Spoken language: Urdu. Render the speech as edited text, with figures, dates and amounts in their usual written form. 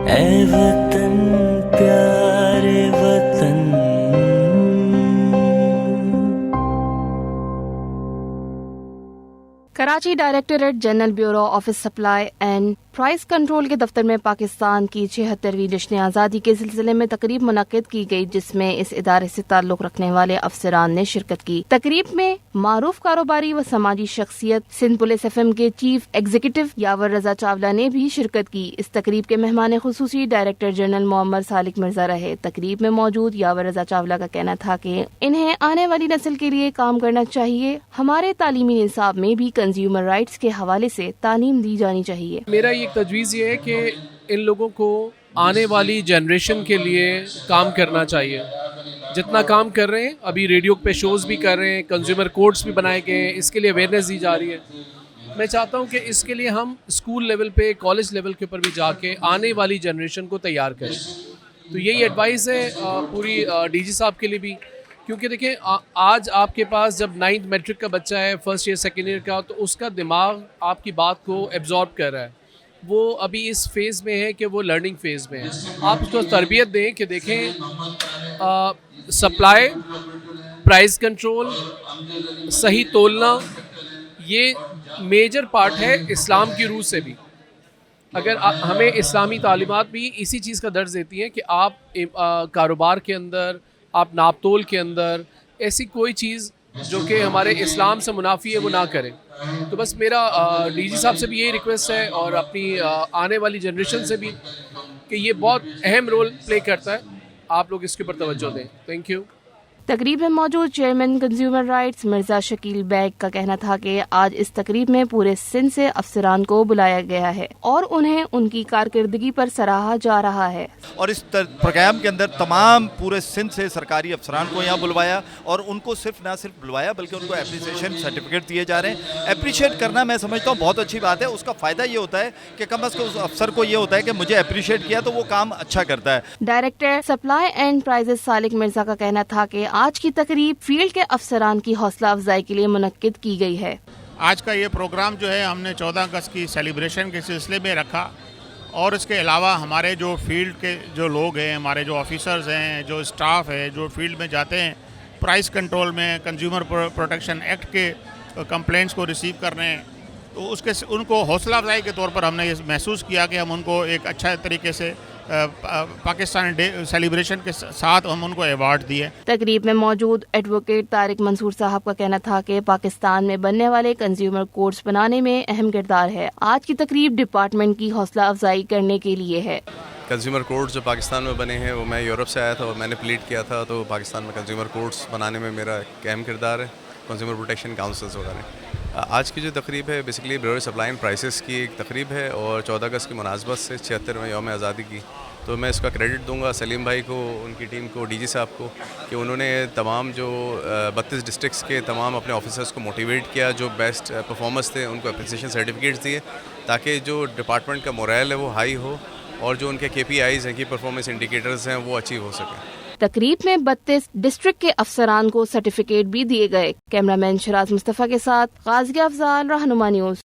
اے وطن پیارے وطن. Karachi directorate general bureau of supply and price control کے دفتر میں پاکستان کی 76ویں جشن آزادی کے سلسلے میں تقریب منعقد کی گئی، جس میں اس ادارے سے تعلق رکھنے والے افسران نے شرکت کی. تقریب میں معروف کاروباری و سماجی شخصیت سندھ پولیس FM کے چیف ایگزیکٹو یاور رضا چاولہ نے بھی شرکت کی. اس تقریب کے مہمان خصوصی ڈائریکٹر جنرل محمد سالک مرزا رہے. تقریب میں موجود یاور رضا چاولہ کا کہنا تھا کہ انہیں آنے والی نسل کے لیے کام کرنا چاہیے. ہمارے تعلیمی نصاب میں بھی کنزیومر رائٹس کے حوالے سے تعلیم دی جانی چاہیے. میرا ایک تجویز یہ ہے کہ ان لوگوں کو آنے والی جنریشن کے لیے کام کرنا چاہیے. جتنا کام کر رہے ہیں، ابھی ریڈیو پہ شوز بھی کر رہے ہیں، کنزیومر کوڈز بھی بنائے گئے ہیں، اس کے لیے اویئرنیس دی جا رہی ہے. میں چاہتا ہوں کہ اس کے لیے ہم اسکول لیول پہ، کالج لیول کے اوپر بھی جا کے آنے والی جنریشن کو تیار کریں. تو یہی ایڈوائس ہے پوری ڈی جی صاحب کے لیے بھی، کیونکہ دیکھیں آج آپ کے پاس جب 9th میٹرک کا بچہ ہے، فرسٹ ایئر سیکنڈ ایئر کا، تو اس کا دماغ آپ کی بات کو ایبزارب کر رہا ہے. وہ ابھی اس فیز میں ہے کہ وہ لرننگ فیز میں ہے. آپ اس کو تربیت دیں کہ دیکھیں سپلائی، پرائز کنٹرول، صحیح تولنا، یہ میجر پارٹ ہے اسلام کی روح سے بھی. اگر ہمیں اسلامی تعلیمات بھی اسی چیز کا درس دیتی ہیں کہ آپ کاروبار کے اندر، آپ ناپ تول کے اندر ایسی کوئی چیز جو کہ ہمارے اسلام سے منافی ہے وہ نہ کریں. تو بس میرا ڈی جی صاحب سے بھی یہی ریکویسٹ ہے اور اپنی آنے والی جنریشن سے بھی کہ یہ بہت اہم رول پلے کرتا ہے، آپ لوگ اس کے اوپر توجہ دیں. Thank you. تقریب میں موجود chairman consumer rights Mirza Shakeel Baig کا کہنا تھا کہ آج اس تقریب میں پورے سندھ سے افسران کو بلایا گیا ہے اور انہیں ان کی کارکردگی پر سراہا جا رہا ہے. اور اس پروگرام کے اندر تمام پورے سندھ سے سرکاری افسران کو یہاں بلوایا اور ان کو نہ صرف بلوایا بلکہ ان کو اپریسیشن سرٹیفکیٹ دیے جا رہے ہیں. اپریشیٹ کرنا میں سمجھتا ہوں بہت اچھی بات ہے. اس کا فائدہ یہ ہوتا ہے کہ کم از کم اس افسر کو یہ ہوتا ہے کہ مجھے اپریشیٹ کیا تو وہ کام اچھا کرتا ہے. ڈائریکٹر سپلائی اینڈ پرائزز سالک مرزا کا کہنا تھا کہ آج کی تقریب فیلڈ کے افسران کی حوصلہ افزائی کے لیے منعقد کی گئی ہے. آج کا یہ پروگرام جو ہے ہم نے 14 اگست کی سیلیبریشن کے سلسلے میں رکھا، اور اس کے علاوہ ہمارے جو فیلڈ کے جو لوگ ہیں، ہمارے جو آفیسرز ہیں، جو اسٹاف ہے، جو فیلڈ میں جاتے ہیں پرائز کنٹرول میں، کنزیومر پروٹیکشن ایکٹ کے کمپلینٹس کو ریسیو کرنے ہیں، تو ان کو حوصلہ افزائی کے طور پر ہم نے یہ محسوس کیا کہ ہم ان کو ایک اچھا طریقے سے پاکستان ڈے سیلیبریشن کے ساتھ ہم ان کو ایوارڈ دیے. تقریب میں موجود ایڈوکیٹ طارق منصور صاحب کا کہنا تھا کہ پاکستان میں بننے والے کنزیومر کوڈز بنانے میں اہم کردار ہے. آج کی تقریب ڈپارٹمنٹ کی حوصلہ افزائی کرنے کے لیے ہے. کنزیومر کوڈز جو پاکستان میں بنے ہیں وہ میں یورپ سے آیا تھا اور میں نے پلیٹ کیا تھا، تو پاکستان میں کنزیومر کوڈز بنانے میں میرا ایک اہم کردار ہے. کنزیومر پروٹیکشن کاؤنسلز وغیرہ. آج کی جو تقریب ہے basically bureau supply and prices کی ایک تقریب ہے، اور 14 اگست کی مناسبت سے 76ویں یوم آزادی کی. تو میں اس کا کریڈٹ دوں گا سلیم بھائی کو، ان کی ٹیم کو، ڈی جی صاحب کو، کہ انہوں نے تمام جو 32 ڈسٹرکٹس کے تمام اپنے آفیسرز کو موٹیویٹ کیا، جو بیسٹ پرفارمرز تھے ان کو اپریسیشن سرٹیفکیٹس دیے، تاکہ جو ڈپارٹمنٹ کا مورائل ہے وہ ہائی ہو اور جو ان کے KPIs ہیں، کی پرفارمنس انڈیکیٹرز ہیں، وہ اچیو ہو سکیں. تقریب میں 32 ڈسٹرکٹ کے افسران کو سرٹیفکیٹ بھی دیے گئے. کیمرہ مین شراز مصطفیٰ کے ساتھ غازیہ افضال، رہنما نیوز.